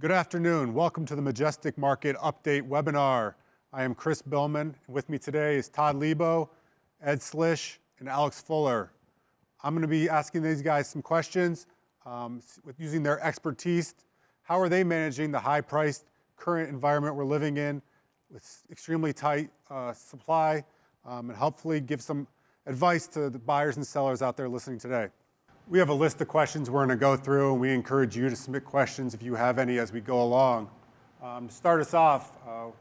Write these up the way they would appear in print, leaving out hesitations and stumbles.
Good afternoon. Welcome to the Majestic Market Update webinar. I am Chris Billman. With me today is Todd Leebow, Ed Slish, and Alex Fuller. I'm going to be asking these guys some questions using their expertise. How are they managing the high-priced current environment we're living in with extremely tight supply, and hopefully give some advice to the buyers and sellers out there listening today. We have a list of questions we're going to go through, and we encourage you to submit questions if you have any as we go along. To start us off,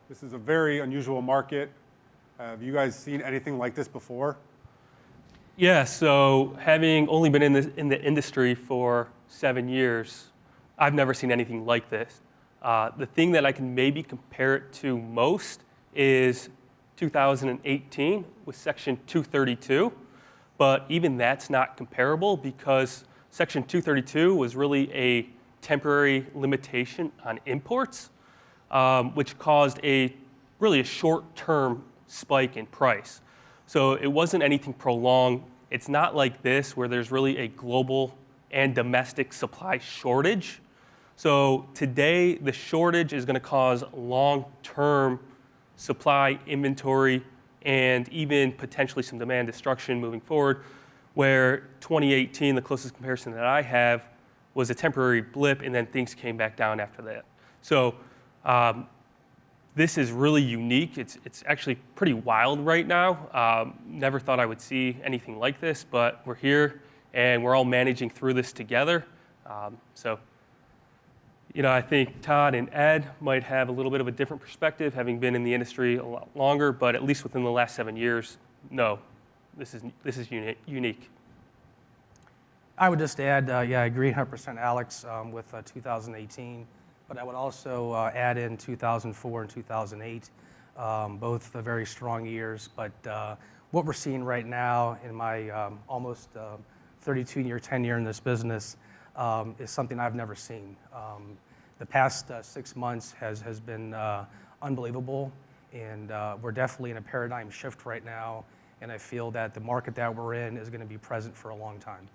this is a very unusual market. Have you guys seen anything like this before? Yeah, so having only been in the industry for 7 years, I've never seen anything like this. The thing that I can maybe compare it to most is 2018 with Section 232. But even that's not comparable because Section 232 was really a temporary limitation on imports, which caused really a short-term spike in price. So it wasn't anything prolonged. It's not like this where there's really a global and domestic supply shortage. So today, the shortage is going to cause long-term supply inventory and even potentially some demand destruction moving forward, where 2018, the closest comparison that I have, was a temporary blip, and then things came back down after that. So this is really unique. It's actually pretty wild right now. Never thought I would see anything like this, but we're here, and we're all managing through this together. I think Todd and Ed might have a little bit of a different perspective, having been in the industry a lot longer, but at least within the last 7 years, no, this is unique. I would just add, I agree 100%, Alex, with 2018, but I would also add in 2004 and 2008, both very strong years. But what we're seeing right now in my almost 32-year tenure in this business is something I've never seen. The past 6 months has been unbelievable, and we're definitely in a paradigm shift right now, and I feel that the market that we're in is going to be present for a long time.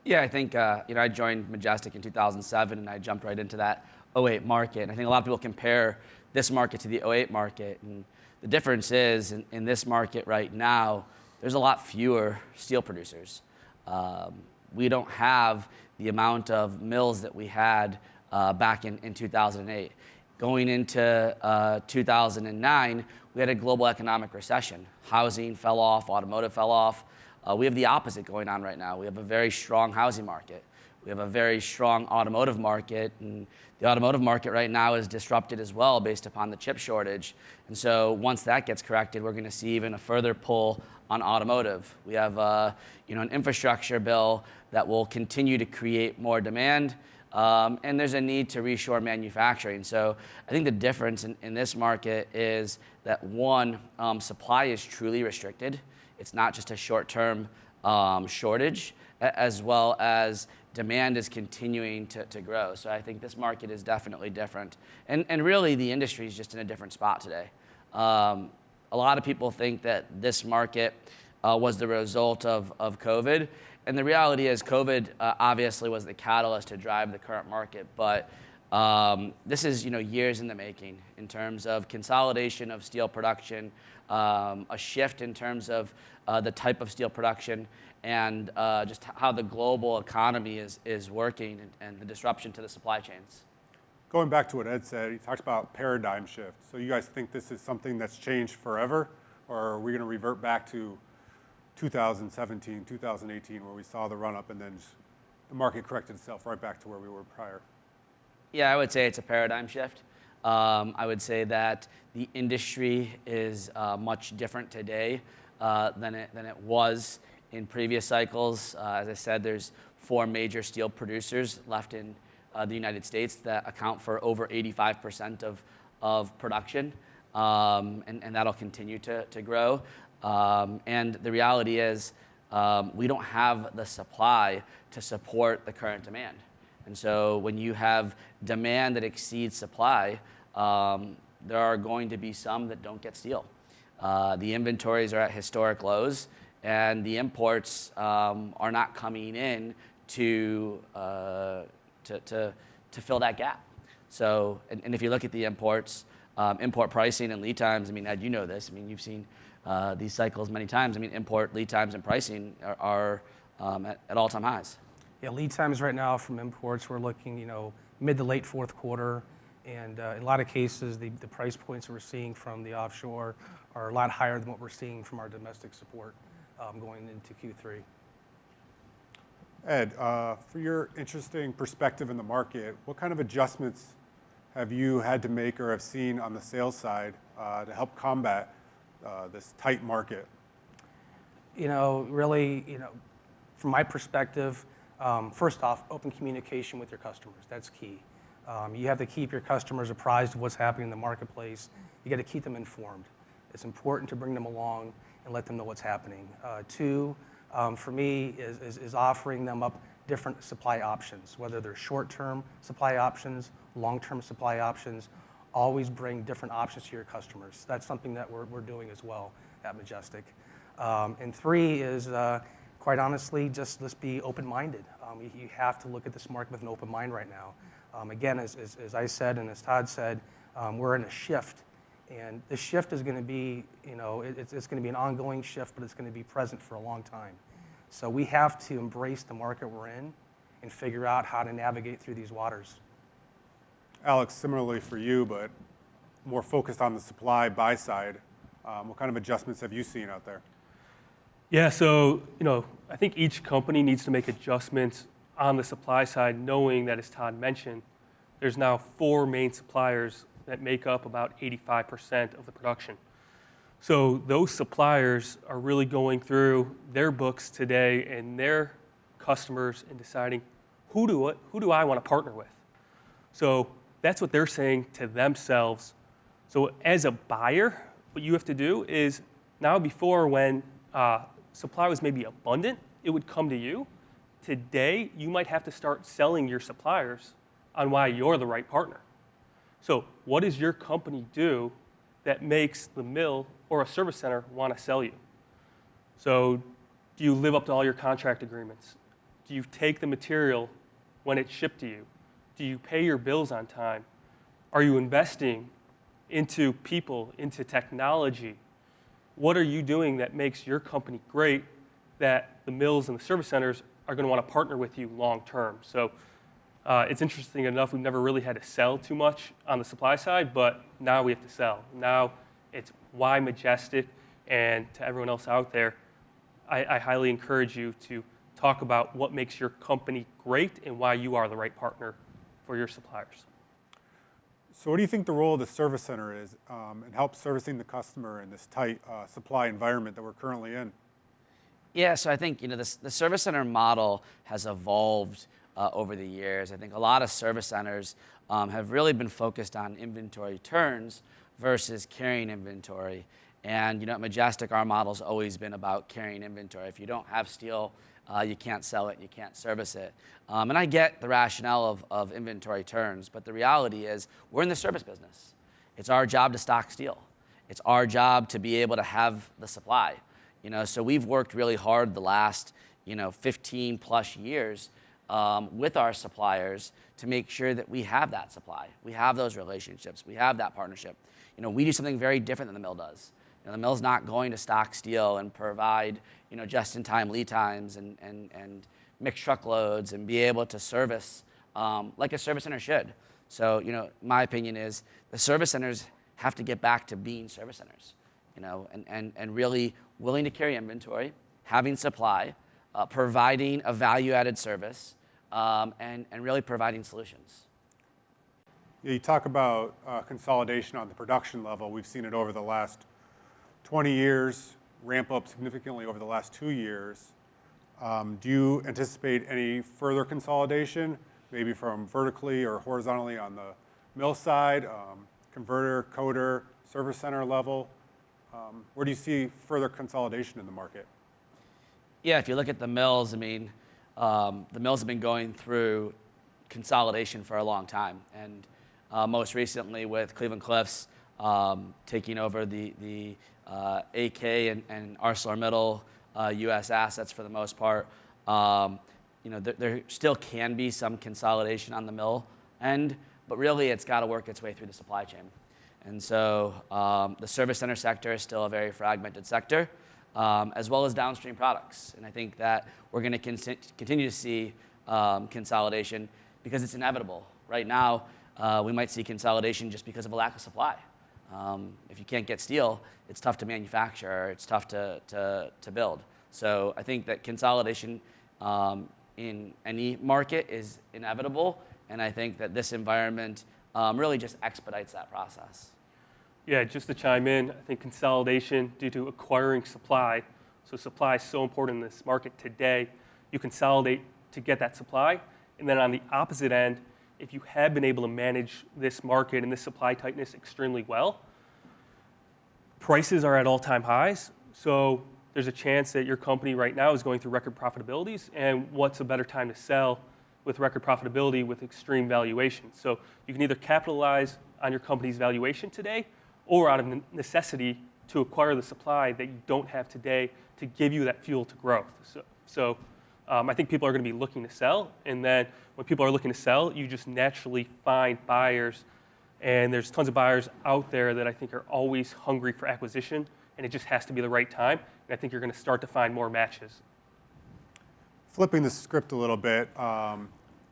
Yeah, I think I joined Majestic in 2007, and I jumped right into that '08 market. And I think a lot of people compare this market to the '08 market, and the difference is in this market right now, there's a lot fewer steel producers. We don't have the amount of mills that we had back in 2008. Going into 2009, we had a global economic recession. Housing fell off, automotive fell off. We have the opposite going on right now. We have a very strong housing market. We have a very strong automotive market, and the automotive market right now is disrupted as well based upon the chip shortage. And so once that gets corrected, we're going to see even a further pull on automotive. We have an infrastructure bill that will continue to create more demand, and there's a need to reshore manufacturing. So I think the difference in this market is that one, supply is truly restricted. It's not just a short-term shortage, as well as demand is continuing to grow. So I think this market is definitely different. And really, the industry is just in a different spot today. A lot of people think that this market was the result of COVID. And the reality is COVID obviously was the catalyst to drive the current market. But this is years in the making in terms of consolidation of steel production, a shift in terms of the type of steel production, and just how the global economy is working and the disruption to the supply chains. Going back to what Ed said, he talked about paradigm shift. So you guys think this is something that's changed forever, or are we going to revert back to 2017, 2018, where we saw the run-up and then the market corrected itself right back to where we were prior? Yeah, I would say it's a paradigm shift. I would say that the industry is much different today than it was in previous cycles. As I said, there's 4 major steel producers left in the United States that account for over 85% of production, and that'll continue to grow. And the reality is we don't have the supply to support the current demand. And so when you have demand that exceeds supply, there are going to be some that don't get steel. The inventories are at historic lows, and the imports are not coming in to to fill that gap. So, and if you look at the imports, import pricing and lead times, I mean, Ed, you know this. I mean, you've seen these cycles many times. I mean, import lead times and pricing are at all-time highs. Yeah, lead times right now from imports, we're looking, mid to late fourth quarter. And in a lot of cases, the price points we're seeing from the offshore are a lot higher than what we're seeing from our domestic support going into Q3. Ed, for your interesting perspective in the market, what kind of adjustments have you had to make or have seen on the sales side to help combat this tight market? Really, from my perspective, first off, open communication with your customers. That's key. You have to keep your customers apprised of what's happening in the marketplace. You got to keep them informed. It's important to bring them along and let them know what's happening. Two, for me, is offering them up different supply options, whether they're short-term supply options, long-term supply options. Always bring different options to your customers. That's something that we're doing as well at Majestic. And three is, quite honestly, just let's be open-minded. You have to look at this market with an open mind right now. Again, as I said and as Todd said, we're in a shift. And the shift is going to be, it's going to be an ongoing shift, but it's going to be present for a long time. So we have to embrace the market we're in and figure out how to navigate through these waters. Alex, similarly for you, but more focused on the supply buy side, what kind of adjustments have you seen out there? Yeah, so I think each company needs to make adjustments on the supply side, knowing that, as Todd mentioned, there's now 4 main suppliers that make up about 85% of the production. So those suppliers are really going through their books today and their customers and deciding who do I want to partner with. So that's what they're saying to themselves. So as a buyer, what you have to do is, now before when supply was maybe abundant, it would come to you. Today, you might have to start selling your suppliers on why you're the right partner. So what does your company do that makes the mill or a service center want to sell you? So do you live up to all your contract agreements? Do you take the material when it's shipped to you? Do you pay your bills on time? Are you investing into people, into technology? What are you doing that makes your company great that the mills and the service centers are going to want to partner with you long term? So it's interesting enough, we've never really had to sell too much on the supply side, but now we have to sell. Now it's why Majestic, and to everyone else out there, I highly encourage you to talk about what makes your company great and why you are the right partner for your suppliers. So what do you think the role of the service center is in help servicing the customer in this tight supply environment that we're currently in? Yeah, so I think the service center model has evolved over the years. I think a lot of service centers have really been focused on inventory turns versus carrying inventory. And at Majestic, our model's always been about carrying inventory. If you don't have steel, you can't sell it, you can't service it. And I get the rationale of inventory turns, but the reality is we're in the service business. It's our job to stock steel. It's our job to be able to have the supply. So we've worked really hard the last 15 plus years with our suppliers to make sure that we have that supply. We have those relationships. We have that partnership. We do something very different than the mill does. The mill's not going to stock steel and provide just-in-time lead times and mixed truckloads and be able to service like a service center should. So my opinion is the service centers have to get back to being service centers, and really willing to carry inventory, having supply, providing a value-added service, and really providing solutions. Yeah, you talk about consolidation on the production level. We've seen it over the last 20 years, ramp up significantly over the last 2 years. Do you anticipate any further consolidation, maybe from vertically or horizontally on the mill side, converter, coder, service center level? Where do you see further consolidation in the market? Yeah, if you look at the mills, the mills have been going through consolidation for a long time. And most recently with Cleveland-Cliffs taking over the AK and ArcelorMittal U.S. assets for the most part, there still can be some consolidation on the mill end, but really it's got to work its way through the supply chain. And so the service center sector is still a very fragmented sector, as well as downstream products. And I think that we're going to continue to see consolidation because it's inevitable. Right now, we might see consolidation just because of a lack of supply. If you can't get steel, it's tough to manufacture, it's tough to build. So I think that consolidation in any market is inevitable, and I think that this environment really just expedites that process. Yeah, just to chime in, I think consolidation due to acquiring supply. So supply is so important in this market today. You consolidate to get that supply. And then on the opposite end, if you have been able to manage this market and this supply tightness extremely well, prices are at all-time highs. So there's a chance that your company right now is going through record profitabilities. And what's a better time to sell with record profitability with extreme valuation? So you can either capitalize on your company's valuation today or out of necessity to acquire the supply that you don't have today to give you that fuel to growth. So I think people are going to be looking to sell, and then when people are looking to sell, you just naturally find buyers, and there's tons of buyers out there that I think are always hungry for acquisition, and it just has to be the right time, and I think you're going to start to find more matches. Flipping the script a little bit,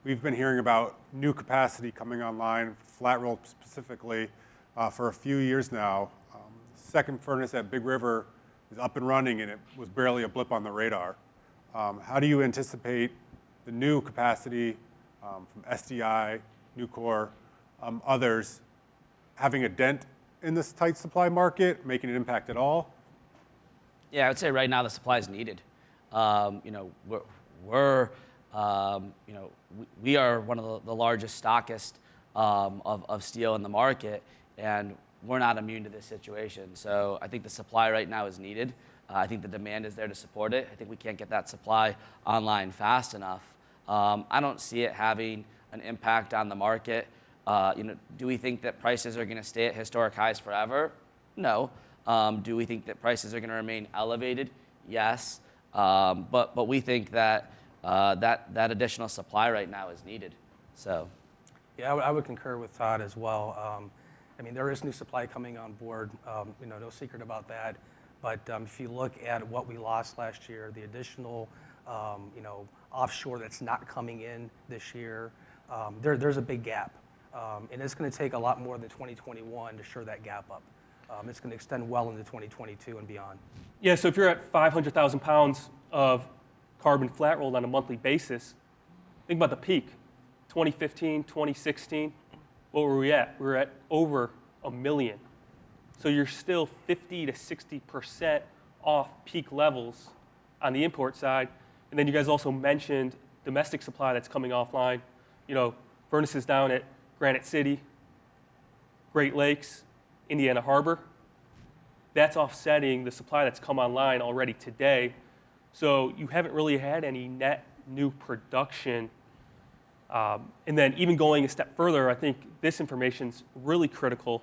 we've been hearing about new capacity coming online, flat roll specifically, for a few years now. Second furnace at Big River is up and running, and it was barely a blip on the radar. How do you anticipate the new capacity from SDI, Nucor, others having a dent in this tight supply market, making an impact at all? Yeah, I would say right now the supply is needed. We are one of the largest stockists of steel in the market, and we're not immune to this situation. So I think the supply right now is needed. I think the demand is there to support it. I think we can't get that supply online fast enough. I don't see it having an impact on the market. Do we think that prices are going to stay at historic highs forever? No. Do we think that prices are going to remain elevated? Yes. But we think that that additional supply right now is needed. So. Yeah, I would concur with Todd as well. I mean, there is new supply coming on board. No secret about that. But if you look at what we lost last year, the additional, offshore that's not coming in this year, there's a big gap. And it's going to take a lot more than 2021 to shore that gap up. It's going to extend well into 2022 and beyond. Yeah, so if you're at 500,000 pounds of carbon flat rolled on a monthly basis, think about the peak. 2015, 2016, what were we at? We were at over 1 million. So you're still 50 to 60% off peak levels on the import side. And then you guys also mentioned domestic supply that's coming offline. Furnaces down at Granite City, Great Lakes, Indiana Harbor. That's offsetting the supply that's come online already today. So you haven't really had any net new production. And then even going a step further, I think this information's really critical.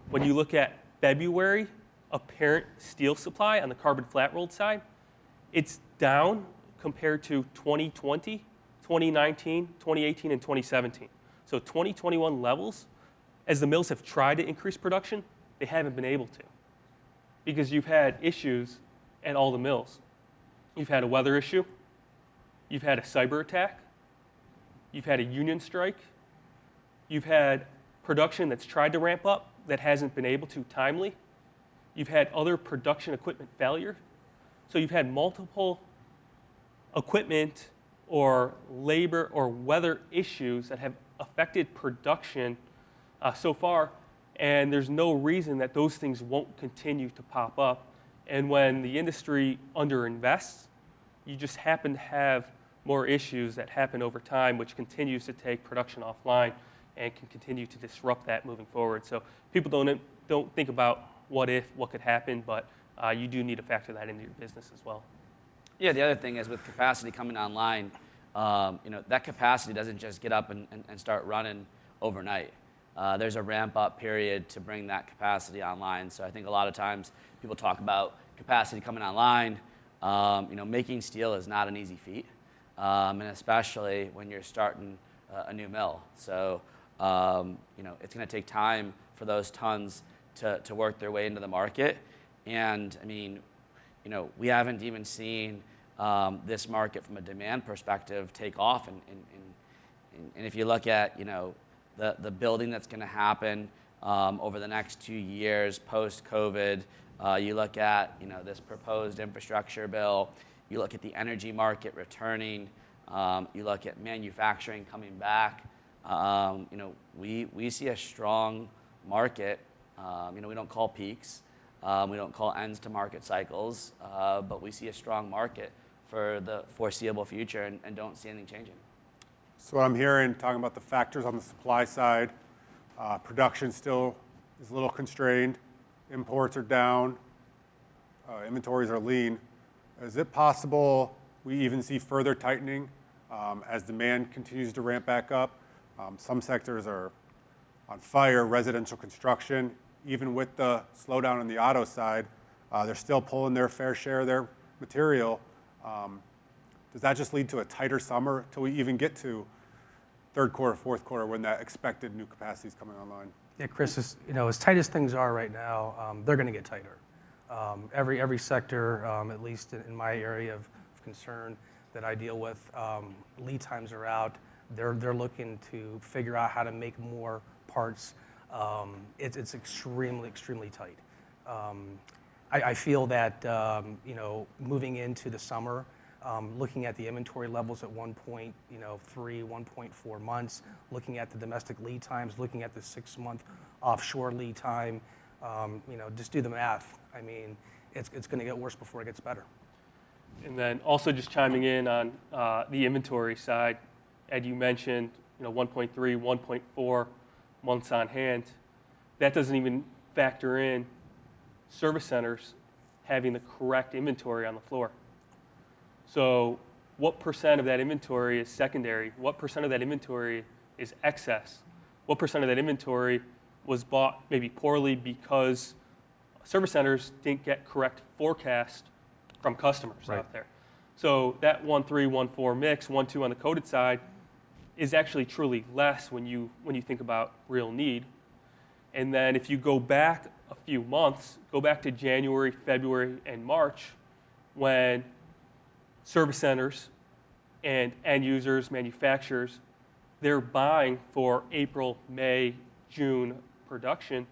When you look at February apparent steel supply on the carbon flat rolled side, it's down compared to 2020, 2019, 2018, and 2017. So 2021 levels, as the mills have tried to increase production, they haven't been able to because you've had issues at all the mills. You've had a weather issue, you've had a cyber attack, you've had a union strike, you've had production that's tried to ramp up that hasn't been able to timely, you've had other production equipment failure. So you've had multiple equipment or labor or weather issues that have affected production so far, and there's no reason that those things won't continue to pop up. And when the industry underinvests, you just happen to have more issues that happen over time, which continues to take production offline and can continue to disrupt that moving forward. So people don't think about what could happen, but you do need to factor that into your business as well. Yeah, the other thing is with capacity coming online, that capacity doesn't just get up and start running overnight. There's a ramp-up period to bring that capacity online. So I think a lot of times people talk about capacity coming online. Making steel is not an easy feat, and especially when you're starting a new mill. So It's going to take time for those tons to work their way into the market. And I mean, we haven't even seen this market from a demand perspective take off. And if you look at, the building that's going to happen over the next 2 years post-COVID, you look at, this proposed infrastructure bill, you look at the energy market returning, you look at manufacturing coming back, we see a strong market. We don't call peaks, we don't call ends to market cycles, but we see a strong market for the foreseeable future and don't see anything changing. So what I'm hearing, talking about the factors on the supply side, production still is a little constrained, imports are down, inventories are lean. Is it possible we even see further tightening as demand continues to ramp back up? Some sectors are on fire, residential construction, even with the slowdown on the auto side, they're still pulling their fair share of their material. Does that just lead to a tighter summer till we even get to third quarter, fourth quarter, when that expected new capacity is coming online? Yeah, Chris, as tight as things are right now, they're going to get tighter. Every sector, at least in my area of concern that I deal with, lead times are out. They're looking to figure out how to make more parts. It's extremely tight. I feel that moving into the summer, looking at the inventory levels at 1.3, 1.4 months, looking at the domestic lead times, looking at the 6-month offshore lead time, just do the math. I mean, it's going to get worse before it gets better. And then also just chiming in on the inventory side, Ed, you mentioned 1.3, 1.4 months on hand. That doesn't even factor in service centers having the correct inventory on the floor. So what percent of that inventory is secondary? What percent of that inventory is excess? What percent of that inventory was bought maybe poorly because service centers didn't get correct forecast from customers out there? So that 1.3, 1.4 mix, 1.2 on the coated side is actually truly less when you think about real need. And then if you go back a few months, go back to January, February, and March, when service centers and end users, manufacturers, they're buying for April, May, June production,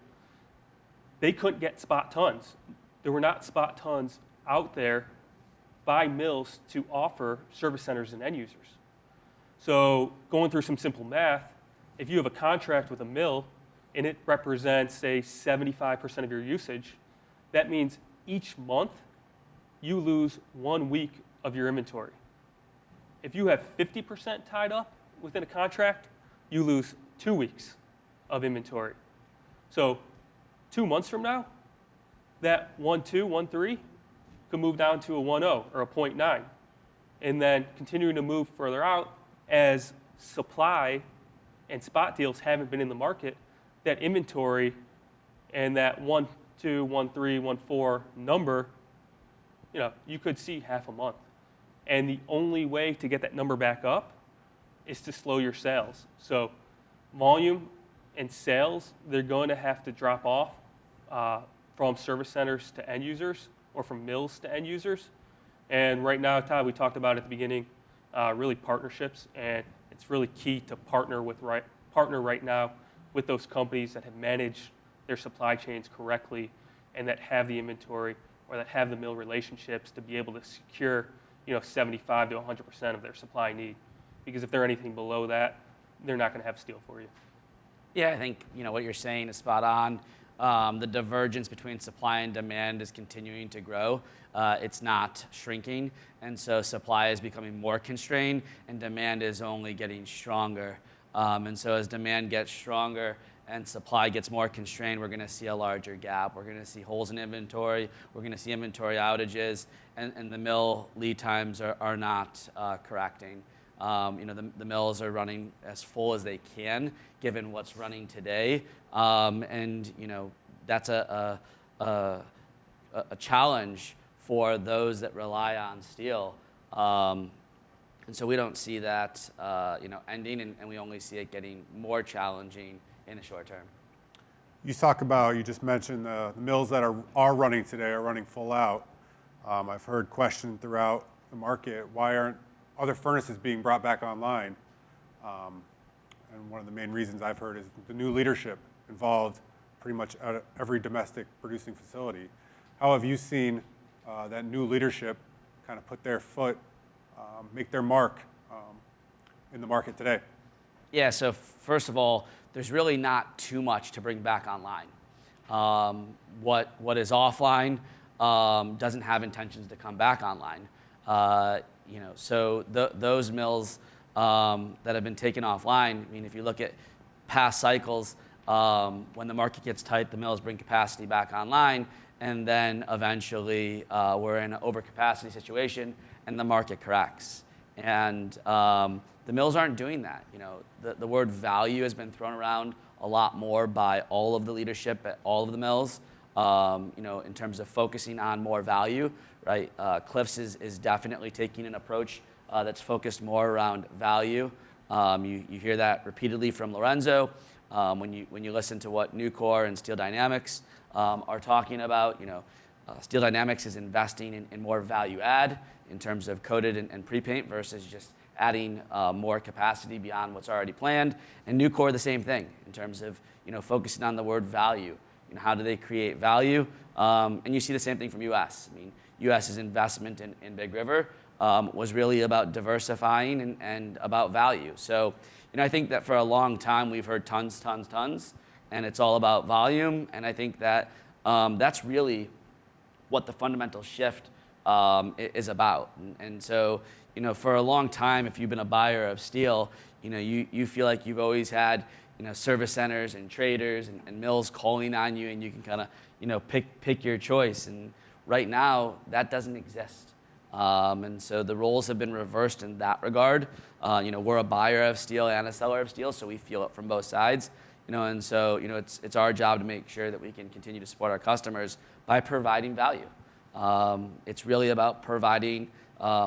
they couldn't get spot tons. There were not spot tons out there by mills to offer service centers and end users. So going through some simple math, if you have a contract with a mill and it represents, say, 75% of your usage, that means each month you lose 1 week of your inventory. If you have 50% tied up within a contract, you lose 2 weeks of inventory. So 2 months from now, that 1.2, 1.3 could move down to a 1.0 or a 0.9. And then continuing to move further out as supply and spot deals haven't been in the market, that inventory and that 1.2, 1.3, 1.4 number, you could see half a month. And the only way to get that number back up is to slow your sales. So volume and sales, they're going to have to drop off from service centers to end users or from mills to end users. And right now, Todd, we talked about at the beginning, really partnerships, and it's really key to partner right now with those companies that have managed their supply chains correctly and that have the inventory or that have the mill relationships to be able to secure 75 to 100% of their supply need. Because if they're anything below that, they're not going to have steel for you. Yeah, I think what you're saying is spot on. The divergence between supply and demand is continuing to grow. It's not shrinking, and so supply is becoming more constrained, and demand is only getting stronger. And so as demand gets stronger and supply gets more constrained, we're going to see a larger gap. We're going to see holes in inventory. We're going to see inventory outages, and the mill lead times are not correcting. The mills are running as full as they can, given what's running today, and that's a challenge for those that rely on steel. And so we don't see that ending, and we only see it getting more challenging in the short term. You just mentioned the mills that are running today are running full out. I've heard questions throughout the market, why aren't other furnaces being brought back online? And one of the main reasons I've heard is the new leadership involved pretty much at every domestic producing facility. How have you seen that new leadership kind of put their foot, make their mark in the market today? Yeah, so first of all, there's really not too much to bring back online. What is offline doesn't have intentions to come back online. So those mills that have been taken offline, I mean, if you look at past cycles, when the market gets tight, the mills bring capacity back online, and then eventually we're in an overcapacity situation, and the market corrects. And the mills aren't doing that. The word value has been thrown around a lot more by all of the leadership at all of the mills. In terms of focusing on more value, right? Cliffs is definitely taking an approach that's focused more around value. You hear that repeatedly from Lorenzo. When you listen to what Nucor and Steel Dynamics are talking about, Steel Dynamics is investing in more value add in terms of coated and pre-paint versus just adding more capacity beyond what's already planned. And Nucor, the same thing in terms of focusing on the word value. How do they create value? And you see the same thing from U.S. I mean, U.S.'s investment in Big River was really about diversifying and about value. So, I think that for a long time we've heard tons, and it's all about volume. And I think that that's really what the fundamental shift is about. And so, for a long time, if you've been a buyer of steel, you feel like you've always had service centers and traders and mills calling on you, and you can kind of pick your choice. And right now, that doesn't exist. And so the roles have been reversed in that regard. We're a buyer of steel and a seller of steel, so we feel it from both sides. And so it's our job to make sure that we can continue to support our customers by providing value. It's really about providing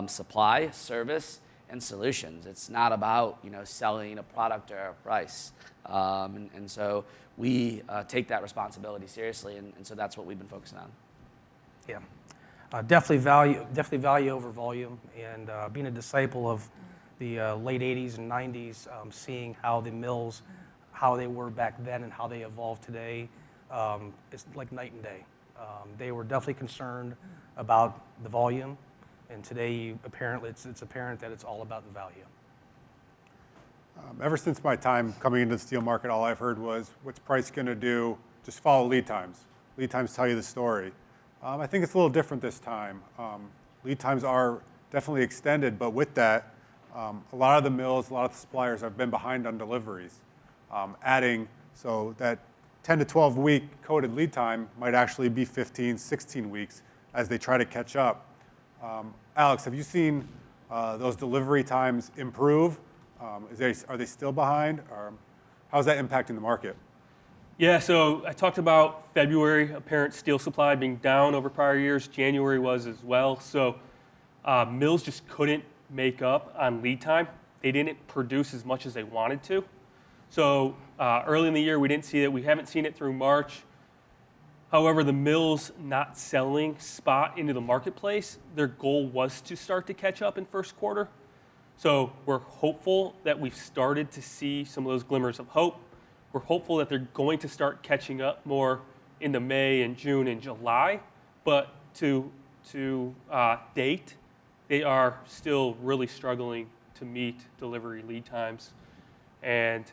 supply, service, and solutions. It's not about selling a product or a price. And so we take that responsibility seriously, and so that's what we've been focusing on. Yeah, definitely value over volume, and being a disciple of the late 80s and 90s, seeing how the mills, how they were back then and how they evolved today, it's like night and day. They were definitely concerned about the volume, and today it's apparent that it's all about the value. Ever since my time coming into the steel market, all I've heard was, what's price going to do? Just follow lead times. Lead times tell you the story. I think it's a little different this time. Lead times are definitely extended, but with that, a lot of the mills, a lot of the suppliers have been behind on deliveries. Adding, so that 10 to 12 week coated lead time might actually be 15, 16 weeks as they try to catch up. Alex, have you seen those delivery times improve? Are they still behind? Or how's that impacting the market? Yeah, so I talked about February apparent steel supply being down over prior years. January was as well. So mills just couldn't make up on lead time. They didn't produce as much as they wanted to. So early in the year, we didn't see it. We haven't seen it through March. However, the mills not selling spot into the marketplace, their goal was to start to catch up in first quarter. So we're hopeful that we've started to see some of those glimmers of hope. We're hopeful that they're going to start catching up more into May and June and July. But to date, they are still really struggling to meet delivery lead times. And,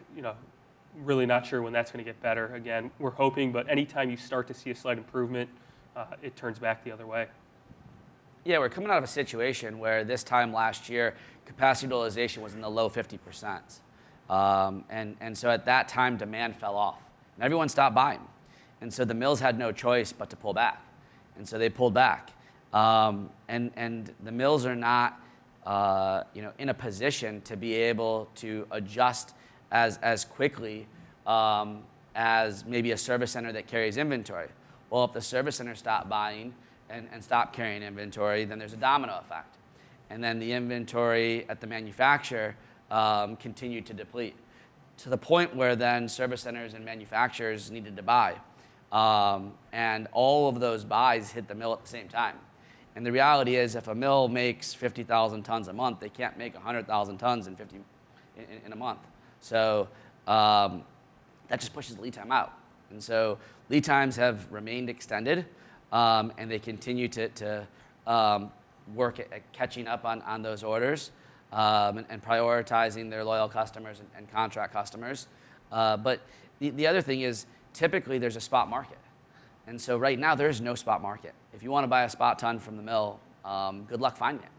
really not sure when that's going to get better. Again, we're hoping, but anytime you start to see a slight improvement, it turns back the other way. Yeah, we're coming out of a situation where this time last year, capacity utilization was in the low 50%. And so at that time, demand fell off. And everyone stopped buying. And so the mills had no choice but to pull back. And so they pulled back. And the mills are not in a position to be able to adjust as quickly as maybe a service center that carries inventory. Well, if the service center stopped buying and stopped carrying inventory, then there's a domino effect. and then the inventory at the manufacturer continued to deplete, to the point where then service centers and manufacturers needed to buy. And all of those buys hit the mill at the same time. And the reality is, if a mill makes 50,000 tons a month, they can't make 100,000 tons in a month. So that just pushes the lead time out. And so lead times have remained extended, and they continue to work at catching up on those orders and prioritizing their loyal customers and contract customers. But the other thing is, typically there's a spot market. And so right now there is no spot market. If you want to buy a spot ton from the mill, good luck finding it.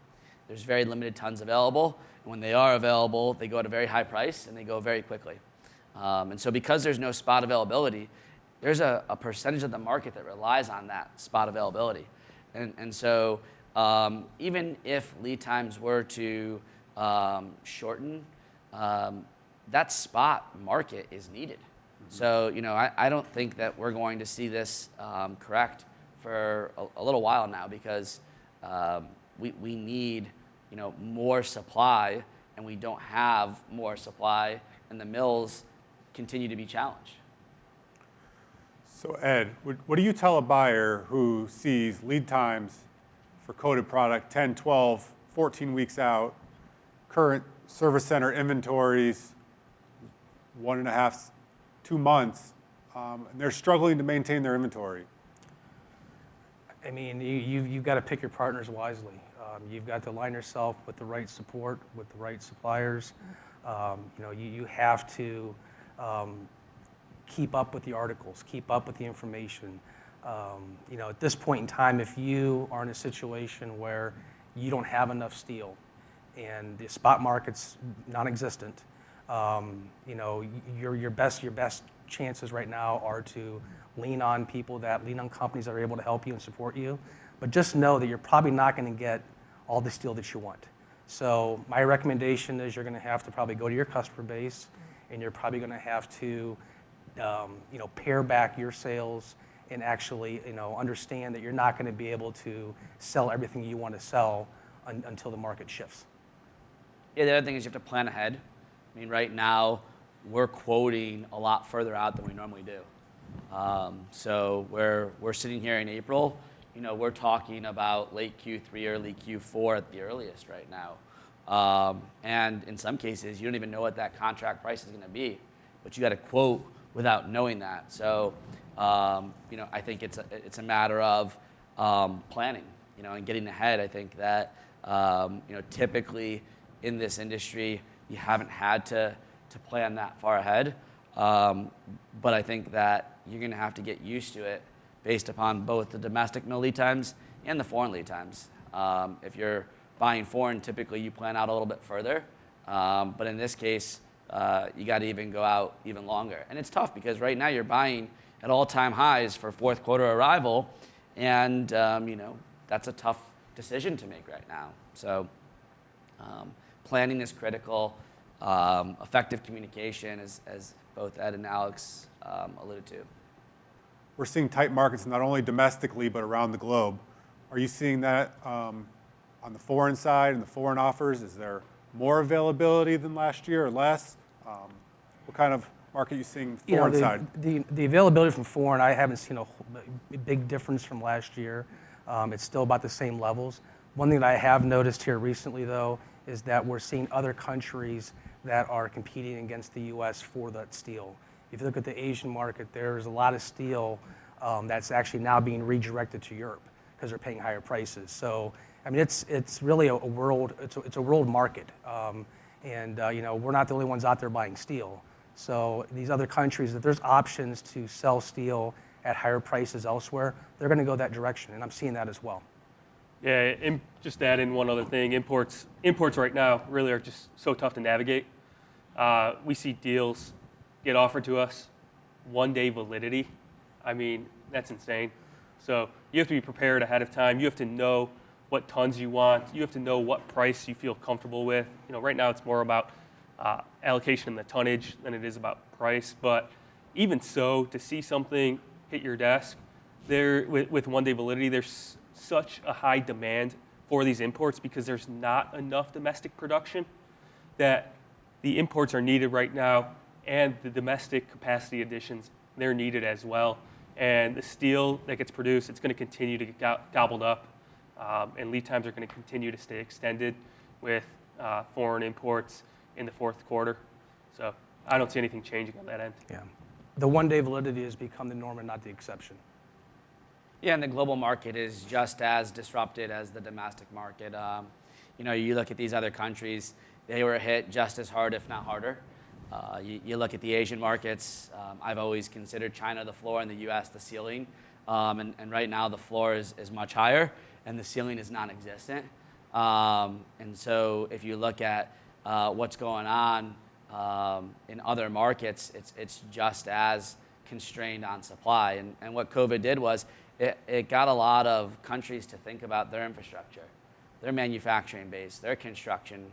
There's very limited tons available, and when they are available, they go at a very high price and they go very quickly. And so because there's no spot availability, there's a percentage of the market that relies on that spot availability. And so even if lead times were to shorten, that spot market is needed. So, I don't think that we're going to see this correct for a little while now, because we need, more supply, and we don't have more supply, and the mills continue to be challenged. So Ed, what do you tell a buyer who sees lead times for coated product 10, 12, 14 weeks out, current service center inventories 1.5, 2 months, and they're struggling to maintain their inventory? I mean, you've got to pick your partners wisely. You've got to align yourself with the right support, with the right suppliers. You have to keep up with the articles, keep up with the information. At this point in time, if you are in a situation where you don't have enough steel and the spot market's non-existent, your best chances right now are to lean on companies that are able to help you and support you. But just know that you're probably not going to get all the steel that you want. So my recommendation is you're going to have to probably go to your customer base, and you're probably going to have to pare back your sales and actually understand that you're not going to be able to sell everything you want to sell until the market shifts. Yeah, the other thing is you have to plan ahead. I mean, right now we're quoting a lot further out than we normally do. So we're sitting here in April. We're talking about late Q3, early Q4 at the earliest right now. And in some cases, you don't even know what that contract price is going to be, but you got to quote without knowing that. So, I think it's a matter of planning, and getting ahead. I think that, typically in this industry, you haven't had to plan that far ahead. But I think that you're going to have to get used to it based upon both the domestic mill lead times and the foreign lead times. If you're buying foreign, typically you plan out a little bit further. But in this case, you got to even go out even longer. And it's tough because right now you're buying at all-time highs for fourth quarter arrival, and that's a tough decision to make right now. So planning is critical. Effective communication, as both Ed and Alex alluded to. We're seeing tight markets not only domestically but around the globe. Are you seeing that on the foreign side and the foreign offers? Is there more availability than last year or less? What kind of market are you seeing foreign side? The availability from foreign, I haven't seen a big difference from last year. It's still about the same levels. One thing that I have noticed here recently, though, is that we're seeing other countries that are competing against the U.S. for that steel. If you look at the Asian market, there's a lot of steel that's actually now being redirected to Europe because they're paying higher prices. So, I mean, it's really a world market, and we're not the only ones out there buying steel. So these other countries, if there's options to sell steel at higher prices elsewhere, they're going to go that direction, and I'm seeing that as well. Yeah, and just to add in one other thing, imports right now really are just so tough to navigate. We see deals get offered to us, 1-day validity. I mean, that's insane. So you have to be prepared ahead of time. You have to know what tons you want. You have to know what price you feel comfortable with. Right now it's more about allocation and the tonnage than it is about price. But even so, to see something hit your desk, with 1-day validity, there's such a high demand for these imports because there's not enough domestic production, that the imports are needed right now, and the domestic capacity additions, they're needed as well. And the steel that gets produced, it's going to continue to get gobbled up, and lead times are going to continue to stay extended with foreign imports in the fourth quarter. So I don't see anything changing on that end. Yeah. The one-day validity has become the norm and not the exception. Yeah, and the global market is just as disrupted as the domestic market. You look at these other countries, they were hit just as hard, if not harder. You look at the Asian markets, I've always considered China the floor and the US the ceiling. And right now the floor is much higher and the ceiling is non-existent. And so if you look at what's going on in other markets, it's just as constrained on supply. And what COVID did was it got a lot of countries to think about their infrastructure, their manufacturing base, their construction.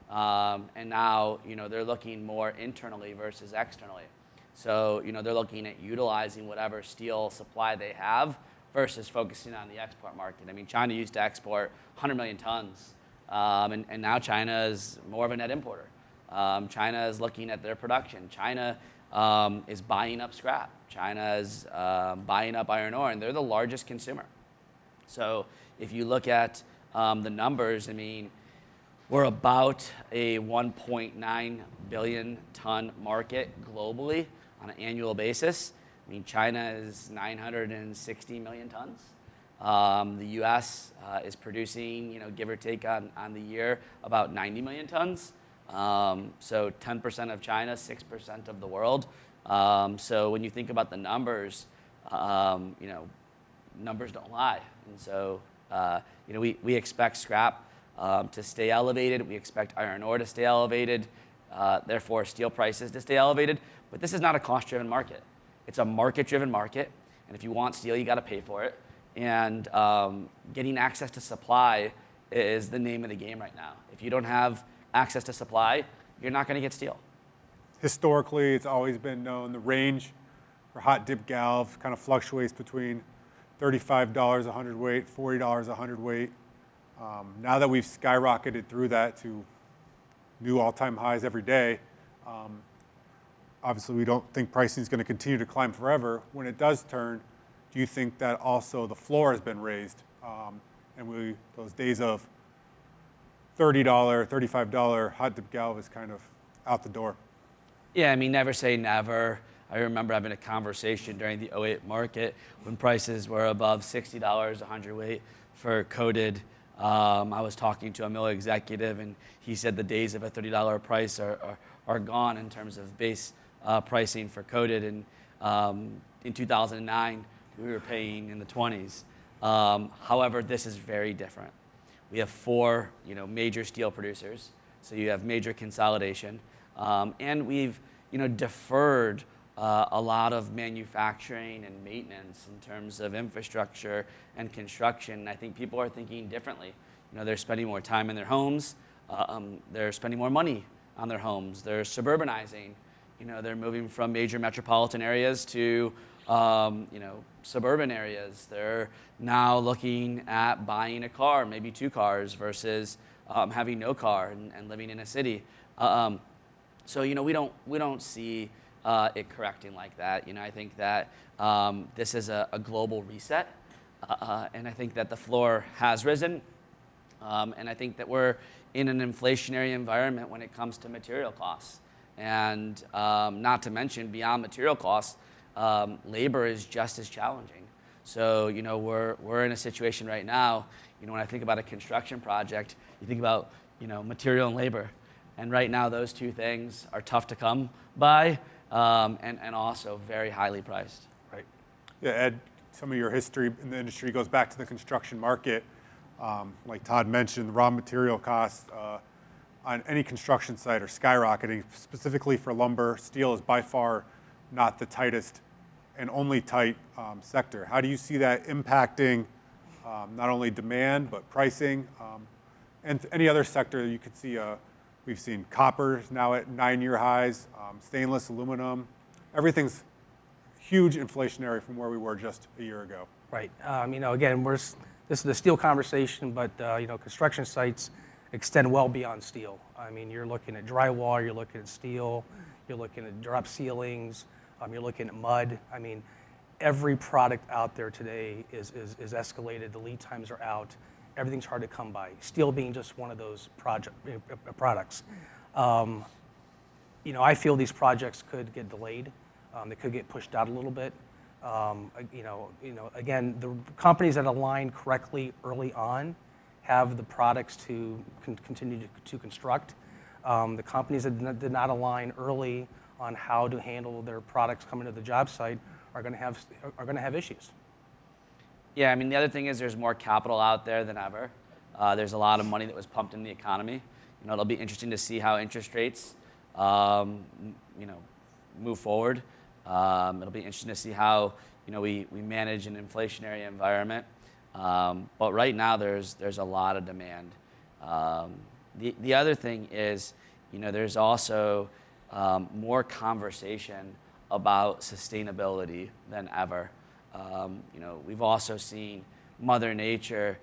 And now, they're looking more internally versus externally. So, they're looking at utilizing whatever steel supply they have versus focusing on the export market. I mean, China used to export 100 million tons, and now China is more of a net importer. China is looking at their production. China is buying up scrap. China is buying up iron ore, and they're the largest consumer. So if you look at the numbers, I mean, we're about a 1.9 billion ton market globally on an annual basis. I mean, China is 960 million tons. The US is producing, give or take on the year, about 90 million tons. So 10% of China, 6% of the world. So when you think about the numbers, numbers don't lie. And so, we expect scrap to stay elevated. We expect iron ore to stay elevated, therefore steel prices to stay elevated. But this is not a cost-driven market. It's a market-driven market, and if you want steel, you got to pay for it. And getting access to supply is the name of the game right now. If you don't have access to supply, you're not going to get steel. Historically, it's always been known the range for hot dip galv kind of fluctuates between $35 a hundredweight, $40 a hundredweight. Now that we've skyrocketed through that to new all-time highs every day, obviously we don't think pricing is going to continue to climb forever. When it does turn, do you think that also the floor has been raised, and those days of $30, $35 hot dip galv is kind of out the door? Yeah, I mean, never say never. I remember having a conversation during the '08 market when prices were above $60 a hundredweight for coated. I was talking to a mill executive, and he said the days of a $30 price are gone in terms of base pricing for coated. And in 2009, we were paying in the 20s. However, this is very different. We have four, major steel producers, so you have major consolidation, and we've, deferred a lot of manufacturing and maintenance in terms of infrastructure and construction. I think people are thinking differently. They're spending more time in their homes. They're spending more money on their homes. They're suburbanizing. They're moving from major metropolitan areas to, suburban areas. They're now looking at buying a car, maybe two cars, versus having no car and living in a city. So we don't see it correcting like that. I think that this is a global reset, and I think that the floor has risen, and I think that we're in an inflationary environment when it comes to material costs, and not to mention beyond material costs, labor is just as challenging. So we're in a situation right now. When I think about a construction project, you think about material and labor. And right now, those two things are tough to come by, and also very highly priced. Right. Yeah, Ed, some of your history in the industry goes back to the construction market. Like Todd mentioned, the raw material costs on any construction site are skyrocketing, specifically for lumber. Steel is by far not the tightest and only tight sector. How do you see that impacting not only demand, but pricing? And any other sector you could see, we've seen copper now at 9-year highs, stainless, aluminum. Everything's huge inflationary from where we were just a year ago. Right. Again, this this is the steel conversation, but construction sites extend well beyond steel. I mean, you're looking at drywall, you're looking at steel, you're looking at drop ceilings, you're looking at mud. I mean, every product out there today is escalated. The lead times are out. Everything's hard to come by. Steel being just one of those products. I feel these projects could get delayed. They could get pushed out a little bit. Again, the companies that align correctly early on have the products to continue to construct. The companies that did not align early on how to handle their products coming to the job site are going to have issues. Yeah, I mean, the other thing is there's more capital out there than ever. There's a lot of money that was pumped in the economy. It'll be interesting to see how interest rates, move forward. It'll be interesting to see how, we manage an inflationary environment. But right now, there's a lot of demand. The other thing is, there's also more conversation about sustainability than ever. We've also seen Mother Nature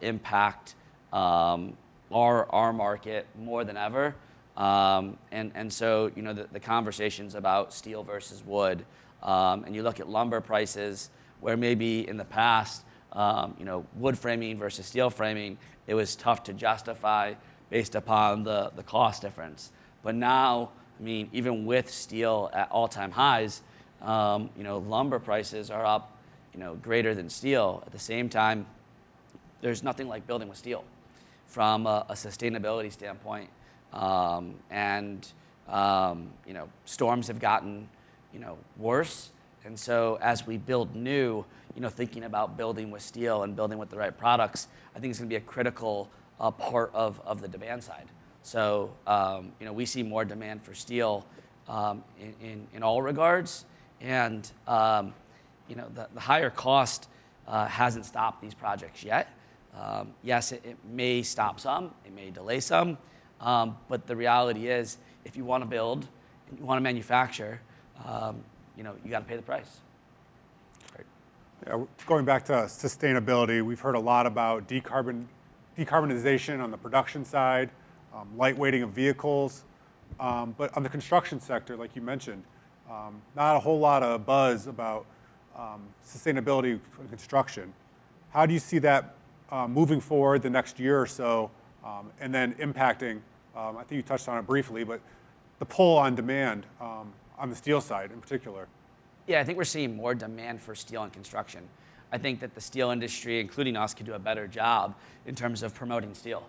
impact our market more than ever. And so, the conversations about steel versus wood, and you look at lumber prices where maybe in the past, wood framing versus steel framing, it was tough to justify based upon the cost difference. But now, I mean, even with steel at all-time highs, lumber prices are up, greater than steel. At the same time, there's nothing like building with steel from a sustainability standpoint. Storms have gotten, worse. And so as we build new, thinking about building with steel and building with the right products, I think it's going to be a critical part of the demand side. So, we see more demand for steel in all regards. And, the higher cost hasn't stopped these projects yet. Yes, it may stop some, it may delay some, but the reality is, if you want to build and you want to manufacture, you got to pay the price. Right. Yeah, going back to sustainability, we've heard a lot about decarbonization on the production side, lightweighting of vehicles, but on the construction sector, like you mentioned, not a whole lot of buzz about sustainability for construction. How do you see that moving forward the next year or so, and then impacting, I think you touched on it briefly, but the pull on demand on the steel side in particular? Yeah, I think we're seeing more demand for steel in construction. I think that the steel industry, including us, could do a better job in terms of promoting steel.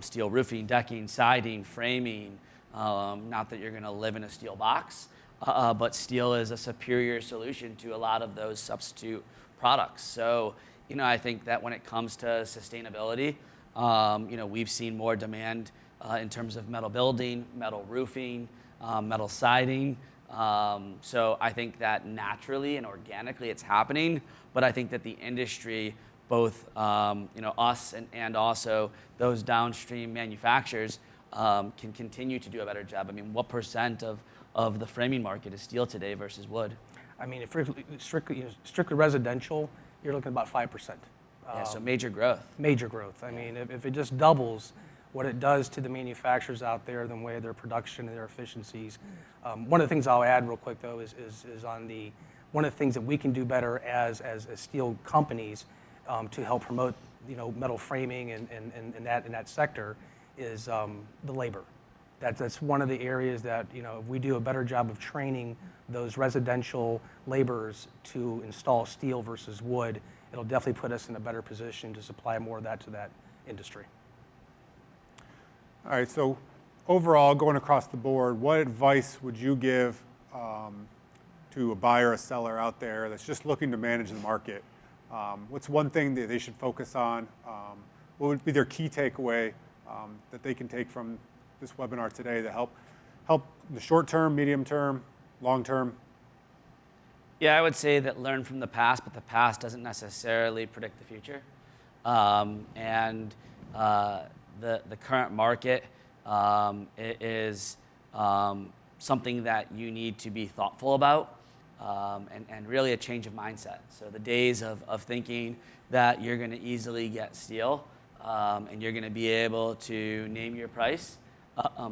Steel roofing, decking, siding, framing. Not that you're going to live in a steel box, but steel is a superior solution to a lot of those substitute products. So, I think that when it comes to sustainability, we've seen more demand in terms of metal building, metal roofing, metal siding. So I think that naturally and organically it's happening, but I think that the industry, both us and also those downstream manufacturers, can continue to do a better job. I mean, what % of the framing market is steel today versus wood? I mean, if strictly residential, you're looking at about 5%. Yeah, so major growth. Major growth. I mean, if it just doubles, what it does to the manufacturers out there, the way their production and their efficiencies. One of the things I'll add real quick though is on one of the things that we can do better as steel companies to help promote metal framing and that sector is the labor. That's one of the areas that if we do a better job of training those residential laborers to install steel versus wood, it'll definitely put us in a better position to supply more of that to that industry. All right, so overall, going across the board, what advice would you give to a buyer or a seller out there that's just looking to manage the market? What's one thing that they should focus on? What would be their key takeaway that they can take from this webinar today to help in the short term, medium term, long term? Yeah, I would say that learn from the past, but the past doesn't necessarily predict the future. The current market is something that you need to be thoughtful about. and really a change of mindset. So the days of thinking that you're going to easily get steel and you're going to be able to name your price,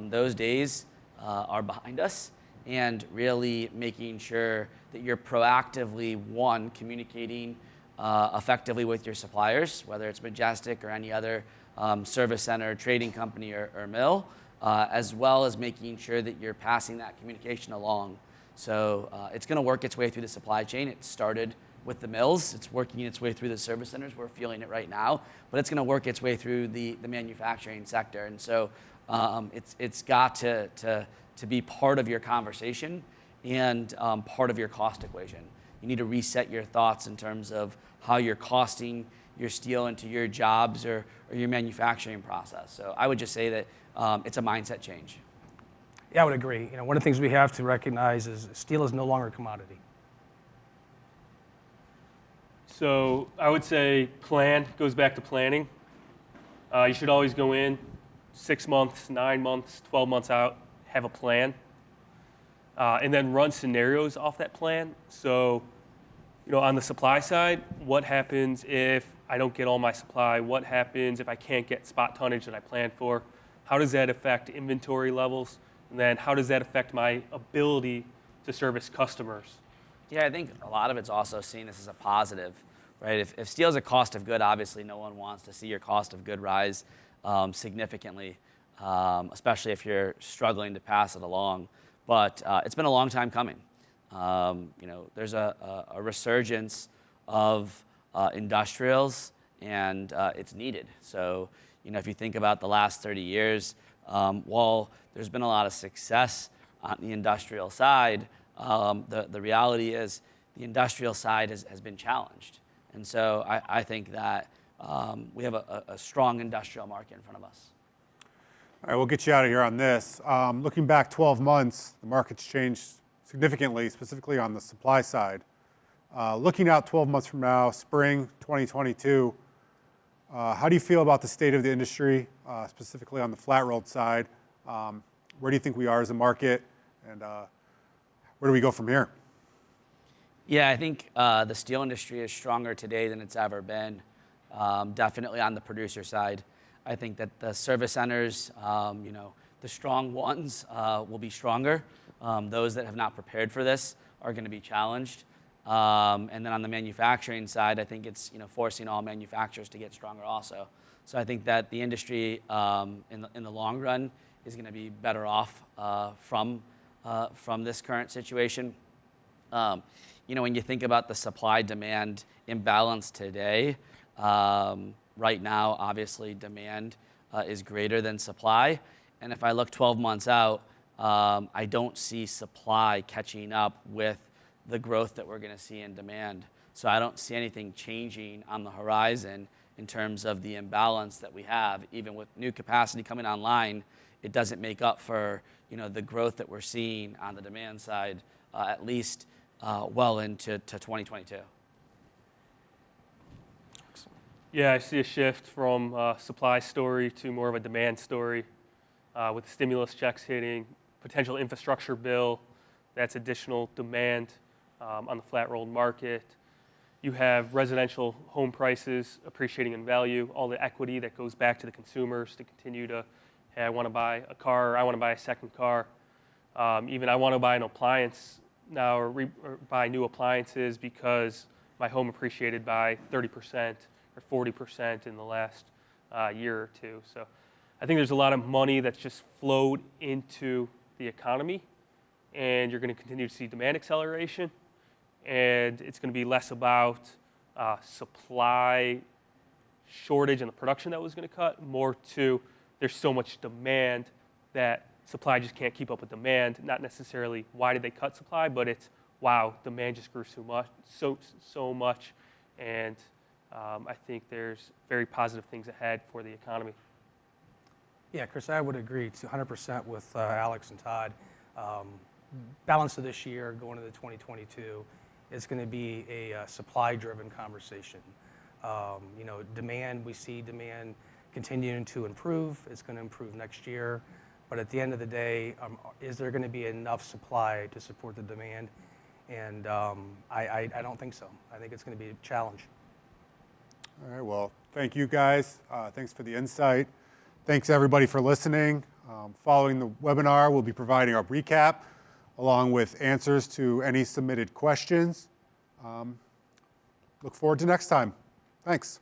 those days are behind us, and really making sure that you're proactively, one, communicating effectively with your suppliers, whether it's Majestic or any other service center, trading company, or mill, as well as making sure that you're passing that communication along. So it's going to work its way through the supply chain. It started with the mills. It's working its way through the service centers. We're feeling it right now, but it's going to work its way through the manufacturing sector. And so it's got to be part of your conversation and part of your cost equation. You need to reset your thoughts in terms of how you're costing your steel into your jobs or your manufacturing process. So I would just say that it's a mindset change. Yeah, I would agree. One of the things we have to recognize is steel is no longer a commodity. So I would say plan goes back to planning. You should always go in 6 months, 9 months, 12 months out, have a plan, and then run scenarios off that plan. So, on the supply side, what happens if I don't get all my supply? What happens if I can't get spot tonnage that I planned for? How does that affect inventory levels? And then how does that affect my ability to service customers? Yeah, I think a lot of it's also seeing this as a positive, right? If steel is a cost of good, obviously no one wants to see your cost of good rise significantly, especially if you're struggling to pass it along. But it's been a long time coming. There's a resurgence of industrials, and it's needed. So, if you think about the last 30 years, while there's been a lot of success on the industrial side, the reality is the industrial side has been challenged. And so I think that we have a strong industrial market in front of us. All right, we'll get you out of here on this. Looking back 12 months, the market's changed significantly, specifically on the supply side. Looking out 12 months from now, spring 2022, how do you feel about the state of the industry, specifically on the flat-rolled side? Where do you think we are as a market, and where do we go from here? Yeah, I think the steel industry is stronger today than it's ever been, definitely on the producer side. I think that the service centers, the strong ones will be stronger. Those that have not prepared for this are going to be challenged. And then on the manufacturing side, I think it's forcing all manufacturers to get stronger also. So I think that the industry in the long run is going to be better off from this current situation. When you think about the supply-demand imbalance today, right now, obviously, demand is greater than supply. And if I look 12 months out, I don't see supply catching up with the growth that we're going to see in demand. So I don't see anything changing on the horizon in terms of the imbalance that we have. Even with new capacity coming online, it doesn't make up for the growth that we're seeing on the demand side, at least well into 2022. Yeah, I see a shift from a supply story to more of a demand story with stimulus checks hitting, potential infrastructure bill, that's additional demand on the flat-rolled market. You have residential home prices appreciating in value, all the equity that goes back to the consumers to continue to, hey, I want to buy a car, or I want to buy a second car. Even I want to buy an appliance now or buy new appliances because my home appreciated by 30% or 40% in the last year or two. So I think there's a lot of money that's just flowed into the economy, and you're going to continue to see demand acceleration, and it's going to be less about supply shortage and the production that was going to cut, more to there's so much demand that supply just can't keep up with demand. Not necessarily why did they cut supply, but it's wow, demand just grew so much, and I think there's very positive things ahead for the economy. Yeah, Chris, I would agree 100% with Alex and Todd. Balance of this year going into 2022 is going to be a supply-driven conversation. Demand, we see demand continuing to improve. It's going to improve next year. But at the end of the day, is there going to be enough supply to support the demand? And I don't think so. I think it's going to be a challenge. All right, well, thank you guys. Thanks for the insight. Thanks everybody for listening. Following the webinar, we'll be providing our recap along with answers to any submitted questions. Look forward to next time. Thanks.